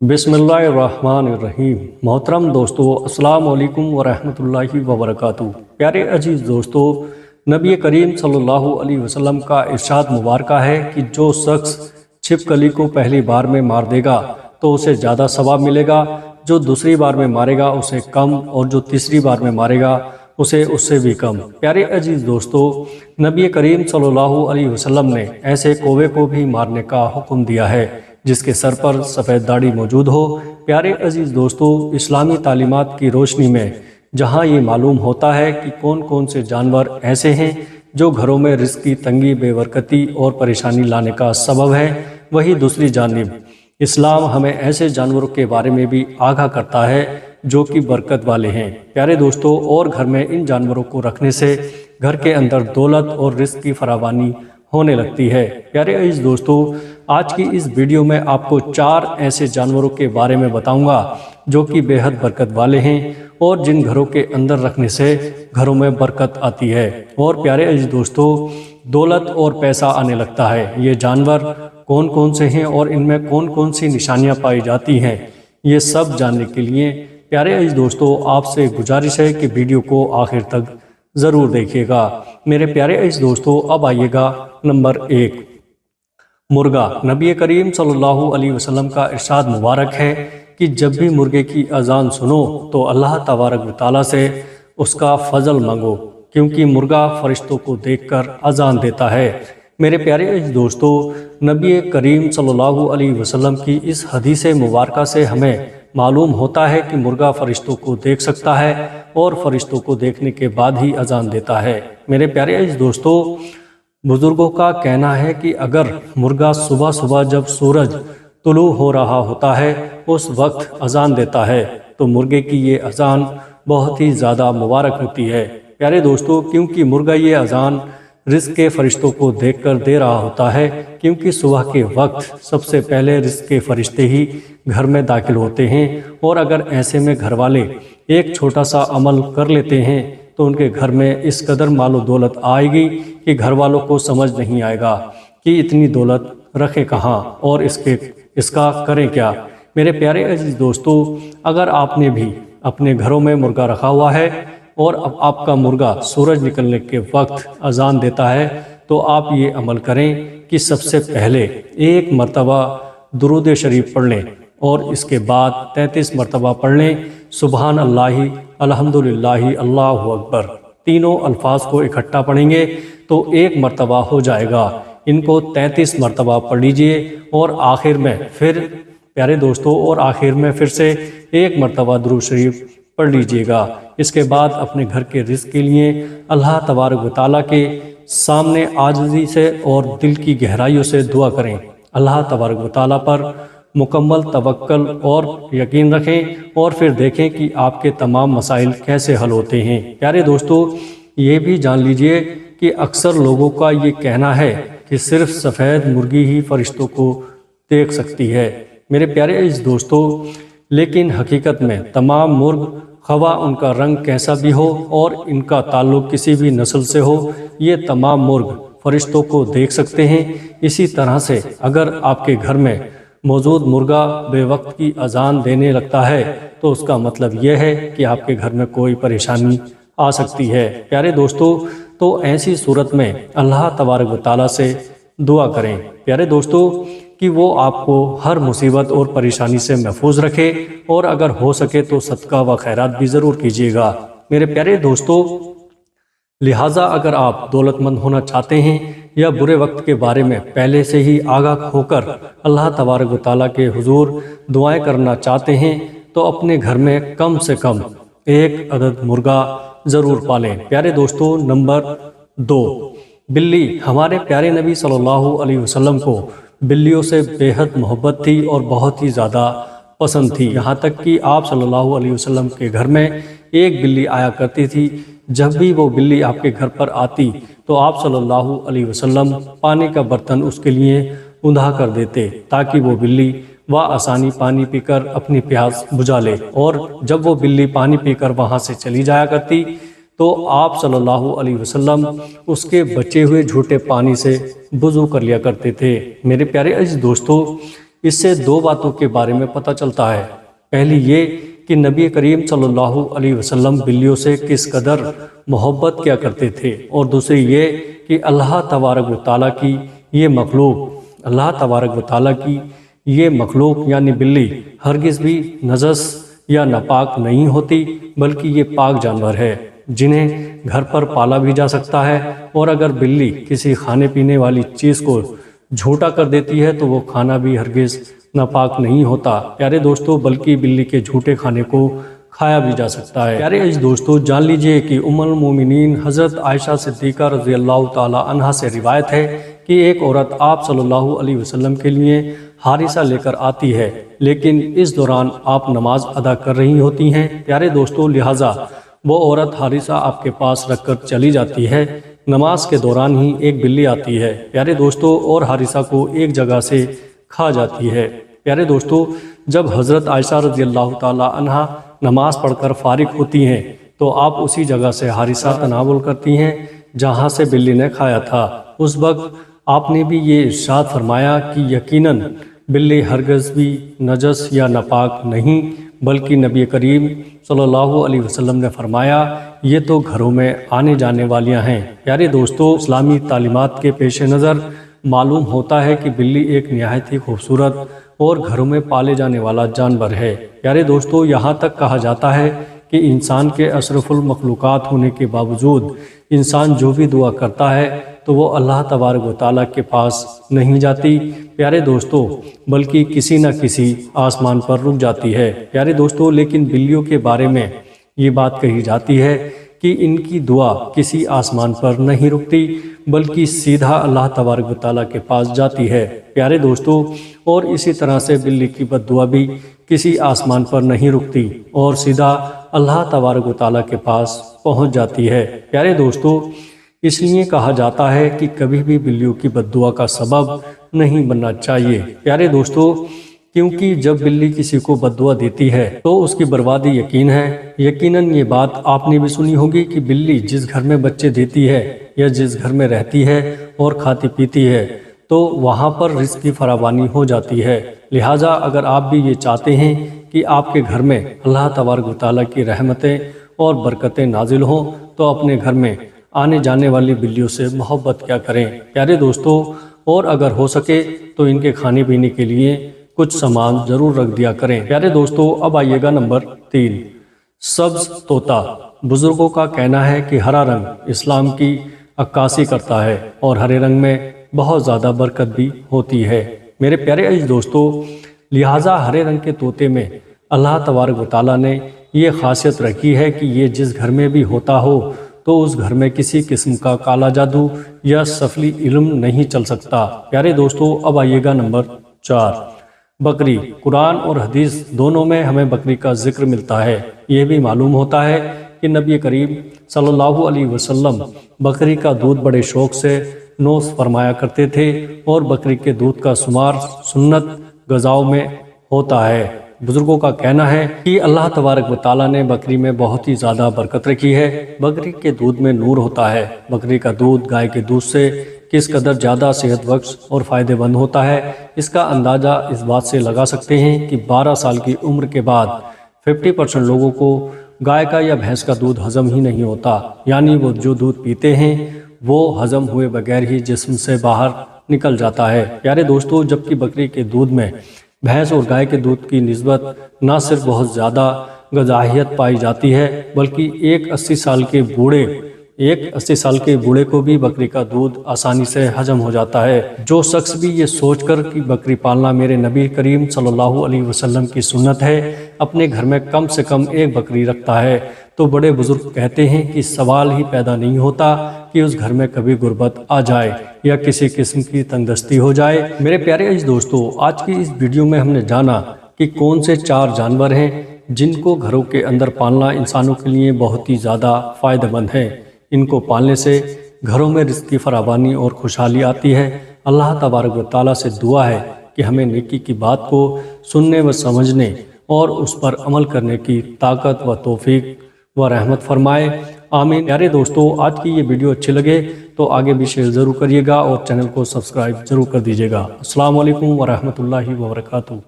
बिस्मिल्लाहिर्रहमानिर्रहीम। मोहतरम दोस्तों, अस्सलाम वालेकुम वरहमतुल्लाहि वबरकातुहू। प्यारे अजीज़ दोस्तों, नबी करीम सल्लल्लाहु अलैहि वसल्लम का इरशाद मुबारक है कि जो शख्स छिपकली को पहली बार में मार देगा तो उसे ज़्यादा सवाब मिलेगा, जो दूसरी बार में मारेगा उसे कम, और जो तीसरी बार में मारेगा उसे उससे भी कम। प्यारे अजीज़ दोस्तों, नबी करीम सल्लल्लाहु अलैहि वसल्लम ने ऐसे कौवे को भी मारने का हुक्म दिया है जिसके सर पर सफ़ेद दाढ़ी मौजूद हो। प्यारे अजीज़ दोस्तों, इस्लामी तालीमात की रोशनी में जहाँ ये मालूम होता है कि कौन कौन से जानवर ऐसे हैं जो घरों में रिज़्क़ की तंगी, बेबरकती और परेशानी लाने का सबब है, वही दूसरी जानिब इस्लाम हमें ऐसे जानवरों के बारे में भी आगाह करता है जो कि बरकत वाले हैं। प्यारे दोस्तों, और घर में इन जानवरों को रखने से घर के अंदर दौलत और रिज़्क़ की फरावानी होने लगती है। प्यारे अजीज़ दोस्तों, आज की इस वीडियो में आपको 4 ऐसे जानवरों के बारे में बताऊंगा जो कि बेहद बरकत वाले हैं और जिन घरों के अंदर रखने से घरों में बरकत आती है और प्यारे अजीज़ दोस्तों, दौलत और पैसा आने लगता है। ये जानवर कौन कौन से हैं और इनमें कौन कौन सी निशानियां पाई जाती हैं, ये सब जानने के लिए प्यारे अजीज़ दोस्तों, आपसे गुजारिश है कि वीडियो को आखिर तक ज़रूर देखिएगा। मेरे प्यारे अजीज़ दोस्तों, अब आइएगा नंबर 1, मुर्गा। नबी करीम सल्लल्लाहु अलैहि वसल्लम का इरशाद मुबारक है कि जब भी मुर्गे की अजान सुनो तो अल्लाह तबारक व तआला से उसका फजल मांगो, क्योंकि मुर्गा फरिश्तों को देखकर अजान देता है। मेरे प्यारे अजीज़ दोस्तों, नबी करीम सल्लल्लाहु अलैहि वसल्लम की इस हदीस मुबारक से हमें मालूम होता है कि मुर्गा फरिश्तों को देख सकता है और फरिश्तों को देखने के बाद ही अजान देता है। मेरे प्यारे अजीज़ दोस्तों, बुजुर्गों का कहना है कि अगर मुर्गा सुबह सुबह जब सूरज तुलू हो रहा होता है उस वक्त अजान देता है तो मुर्गे की ये अजान बहुत ही ज़्यादा मुबारक होती है। प्यारे दोस्तों, क्योंकि मुर्गा ये अजान रिज़्क़ के फरिश्तों को देखकर दे रहा होता है, क्योंकि सुबह के वक्त सबसे पहले रिज़्क़ के फरिश्ते ही घर में दाखिल होते हैं और अगर ऐसे में घर वाले एक छोटा सा अमल कर लेते हैं तो उनके घर में इस कदर मालो दौलत आएगी कि घर वालों को समझ नहीं आएगा कि इतनी दौलत रखें कहाँ और इसका करें क्या। मेरे प्यारे अजीज़ दोस्तों, अगर आपने भी अपने घरों में मुर्गा रखा हुआ है और अब आपका मुर्गा सूरज निकलने के वक्त अजान देता है तो आप ये अमल करें कि सबसे पहले 1 मरतबा दुरूद शरीफ पढ़ लें और इसके बाद 33 मरतबा पढ़ लें सुबहान अल्लाहि अल्हम्दुलिल्लाहि अल्लाहु अकबर। तीनों अल्फाज को इकट्ठा पढ़ेंगे तो 1 मरतबा हो जाएगा। इनको 33 मरतबा पढ़ लीजिए और आखिर में फिर प्यारे दोस्तों आखिर में फिर से 1 मरतबा दुरूद शरीफ पढ़ लीजिएगा। इसके बाद अपने घर के रिज़्क़ के लिए अल्लाह तबारक व तआला के सामने आजिज़ी से और दिल की गहराइयों से दुआ करें। अल्लाह तबारक व तआला पर मुकम्मल तवक्कल और यकीन रखें और फिर देखें कि आपके तमाम मसाइल कैसे हल होते हैं। प्यारे दोस्तों, ये भी जान लीजिए कि अक्सर लोगों का ये कहना है कि सिर्फ सफ़ेद मुर्गी ही फरिश्तों को देख सकती है। मेरे प्यारे अजीज़ दोस्तों, लेकिन हकीकत में तमाम मुर्ग, खवा उनका रंग कैसा भी हो और इनका ताल्लुक़ किसी भी नस्ल से हो, ये तमाम मुर्ग फरिश्तों को देख सकते हैं। इसी तरह से अगर आपके घर में मौजूद मुर्गा बेवक्त की अजान देने लगता है तो उसका मतलब यह है कि आपके घर में कोई परेशानी आ सकती है। प्यारे दोस्तों, तो ऐसी सूरत में अल्लाह तबारक व तआला से दुआ करें प्यारे दोस्तों कि वो आपको हर मुसीबत और परेशानी से महफूज रखे और अगर हो सके तो सदका व खैरात भी ज़रूर कीजिएगा। मेरे प्यारे दोस्तों, लिहाजा अगर आप दौलतमंद होना चाहते हैं या बुरे वक्त के बारे में पहले से ही आगाह होकर अल्लाह तबारक व तआला के हुजूर दुआएं करना चाहते हैं तो अपने घर में कम से कम 1 अदद मुर्गा ज़रूर पालें। प्यारे दोस्तों, नंबर 2, बिल्ली। हमारे प्यारे नबी सल्लल्लाहु अलैहि वसल्लम को बिल्लियों से बेहद मोहब्बत थी और बहुत ही ज़्यादा पसंद थी, यहाँ तक कि आप सल्लल्लाहु अलैहि वसल्लम के घर में एक बिल्ली आया करती थी। जब भी वो बिल्ली आपके घर पर आती तो आप सल्लल्लाहु अलैहि वसल्लम पानी का बर्तन उसके लिए उंधा कर देते ताकि वो बिल्ली आसानी पानी पीकर अपनी प्यास बुझा ले। और जब वो बिल्ली पानी पीकर वहाँ से चली जाया करती तो आप सल्लल्लाहु अलैहि वसल्लम उसके बचे हुए झूठे पानी से वुज़ू कर लिया करते थे। मेरे प्यारे अजीज़ दोस्तों, اس سے دو باتوں کے بارے میں پتہ چلتا ہے۔ پہلی یہ کہ نبی کریم صلی اللہ علیہ وسلم بلیوں سے کس قدر محبت کیا کرتے تھے، اور دوسری یہ کہ اللہ تبارک و تعالیٰ کی یہ مخلوق یعنی بلی ہرگز بھی نجس یا ناپاک نہیں ہوتی، بلکہ یہ پاک جانور ہے جنہیں گھر پر پالا بھی جا سکتا ہے، اور اگر بلی کسی کھانے پینے والی چیز کو جھوٹا کر دیتی ہے تو وہ کھانا بھی ہرگز ناپاک نہیں ہوتا پیارے دوستو، بلکہ بلی کے جھوٹے کھانے کو کھایا بھی جا سکتا ہے۔ پیارے عزیز دوستو، جان لیجئے کہ ام المومنین حضرت عائشہ صدیقہ رضی اللہ تعالی عنہا سے روایت ہے کہ ایک عورت آپ صلی اللہ علیہ وسلم کے لیے حارثہ لے کر آتی ہے، لیکن اس دوران آپ نماز ادا کر رہی ہوتی ہیں پیارے دوستو، لہٰذا وہ عورت حارثہ آپ کے پاس رکھ کر چلی جاتی ہے۔ نماز کے دوران ہی ایک بلی آتی ہے پیارے دوستو، اور حارثہ کو ایک جگہ سے کھا جاتی ہے۔ پیارے دوستو، جب حضرت عائشہ رضی اللہ تعالی عنہا نماز پڑھ کر فارغ ہوتی ہیں تو آپ اسی جگہ سے حارثہ تناول کرتی ہیں جہاں سے بلی نے کھایا تھا۔ اس وقت آپ نے بھی یہ ارشاد فرمایا کہ یقیناً بلی ہرگز بھی نجس یا ناپاک نہیں، بلکہ نبی کریم صلی اللہ علیہ وسلم نے فرمایا یہ تو گھروں میں آنے جانے والیاں ہیں۔ پیارے دوستو، اسلامی تعلیمات کے پیش نظر معلوم ہوتا ہے کہ بلی ایک نہایت ہی خوبصورت اور گھروں میں پالے جانے والا جانور ہے۔ پیارے دوستو، یہاں تک کہا جاتا ہے کہ انسان کے اشرف المخلوقات ہونے کے باوجود انسان جو بھی دعا کرتا ہے تو وہ اللہ تبارک و تعالیٰ کے پاس نہیں جاتی پیارے دوستو، بلکہ کسی نہ کسی آسمان پر رک جاتی ہے پیارے دوستو۔ لیکن بلیوں کے بارے میں یہ بات کہی جاتی ہے کہ ان کی دعا کسی آسمان پر نہیں رکتی، بلکہ سیدھا اللہ تبارک و تعالیٰ کے پاس جاتی ہے پیارے دوستو، اور اسی طرح سے بلی کی بد دعا بھی کسی آسمان پر نہیں رکتی اور سیدھا اللہ تبارک و تعالیٰ کے پاس پہنچ جاتی ہے پیارے دوستو۔ اس لیے کہا جاتا ہے کہ کبھی بھی بلیوں کی بد دعا کا سبب نہیں بننا چاہیے پیارے دوستو، کیونکہ جب بلی کسی کو بد دعا دیتی ہے تو اس کی بربادی یقین ہے۔ یقیناً یہ بات آپ نے بھی سنی ہوگی کہ بلی جس گھر میں بچے دیتی ہے یا جس گھر میں رہتی ہے اور کھاتی پیتی ہے تو وہاں پر رزق کی فراوانی ہو جاتی ہے۔ لہٰذا اگر آپ بھی یہ چاہتے ہیں کہ آپ کے گھر میں اللہ تبارک و تعالیٰ کی رحمتیں اور برکتیں نازل ہوں تو اپنے گھر میں آنے جانے والی بلیوں سے محبت کیا کریں پیارے دوستو، اور اگر ہو سکے تو ان کے کھانے پینے کے لیے کچھ سامان ضرور رکھ دیا کریں پیارے دوستو۔ اب آئیے گا نمبر 3، سبز طوطا۔ بزرگوں کا کہنا ہے کہ ہرا رنگ اسلام کی عکاسی کرتا ہے اور ہرے رنگ میں بہت زیادہ برکت بھی ہوتی ہے میرے پیارے عزیز دوستو، لہٰذا ہرے رنگ کے طوطے میں اللہ تبارک و تعالیٰ نے یہ خاصیت رکھی ہے کہ یہ جس گھر میں بھی ہوتا ہو تو اس گھر میں کسی قسم کا کالا جادو یا سفلی علم نہیں چل سکتا پیارے دوستو۔ اب آئیے گا نمبر 4، بکری۔ قرآن اور حدیث دونوں میں ہمیں بکری کا ذکر ملتا ہے۔ یہ بھی معلوم ہوتا ہے کہ نبی کریم صلی اللہ علیہ وسلم بکری کا دودھ بڑے شوق سے نوش فرمایا کرتے تھے، اور بکری کے دودھ کا شمار سنت غذاؤں میں ہوتا ہے۔ بزرگوں کا کہنا ہے کہ اللہ تبارک و تعالیٰ نے بکری میں بہت ہی زیادہ برکت رکھی ہے۔ بکری کے دودھ میں نور ہوتا ہے۔ بکری کا دودھ گائے کے دودھ سے کس قدر زیادہ صحت بخش اور فائدہ مند ہوتا ہے، اس کا اندازہ اس بات سے لگا سکتے ہیں کہ 12 سال کی عمر کے بعد 50% لوگوں کو گائے کا یا بھینس کا دودھ ہضم ہی نہیں ہوتا، یعنی وہ جو دودھ پیتے ہیں وہ ہضم ہوئے بغیر ہی جسم سے باہر نکل جاتا ہے پیارے دوستو۔ جبکہ بکری کے دودھ میں بھینس اور گائے کے دودھ کی نسبت نہ صرف بہت زیادہ غذائیت پائی جاتی ہے، بلکہ ایک 80 سال کے بوڑھے کو بھی بکری کا دودھ آسانی سے ہضم ہو جاتا ہے۔ جو شخص بھی یہ سوچ کر کہ بکری پالنا میرے نبی کریم صلی اللہ علیہ وسلم کی سنت ہے اپنے گھر میں کم سے کم ایک بکری رکھتا ہے تو بڑے بزرگ کہتے ہیں کہ سوال ہی پیدا نہیں ہوتا کہ اس گھر میں کبھی غربت آ جائے یا کسی قسم کی تنگدستی ہو جائے۔ میرے پیارے عزیز دوستو، آج کی اس ویڈیو میں ہم نے جانا کہ کون سے 4 جانور ہیں جن کو گھروں کے اندر پالنا انسانوں کے لیے بہت ہی زیادہ فائدہ مند ہے۔ ان کو پالنے سے گھروں میں رزق کی فراوانی اور خوشحالی آتی ہے۔ اللہ تبارک و تعالیٰ سے دعا ہے کہ ہمیں نیکی کی بات کو سننے و سمجھنے اور اس پر عمل کرنے کی طاقت و توفیق و رحمت فرمائے۔ آمین۔ پیارے دوستو، آج کی یہ ویڈیو اچھی لگے تو آگے بھی شیئر ضرور کریے گا اور چینل کو سبسکرائب ضرور کر دیجیے گا۔ السلام علیکم ورحمۃ اللہ وبرکاتہ۔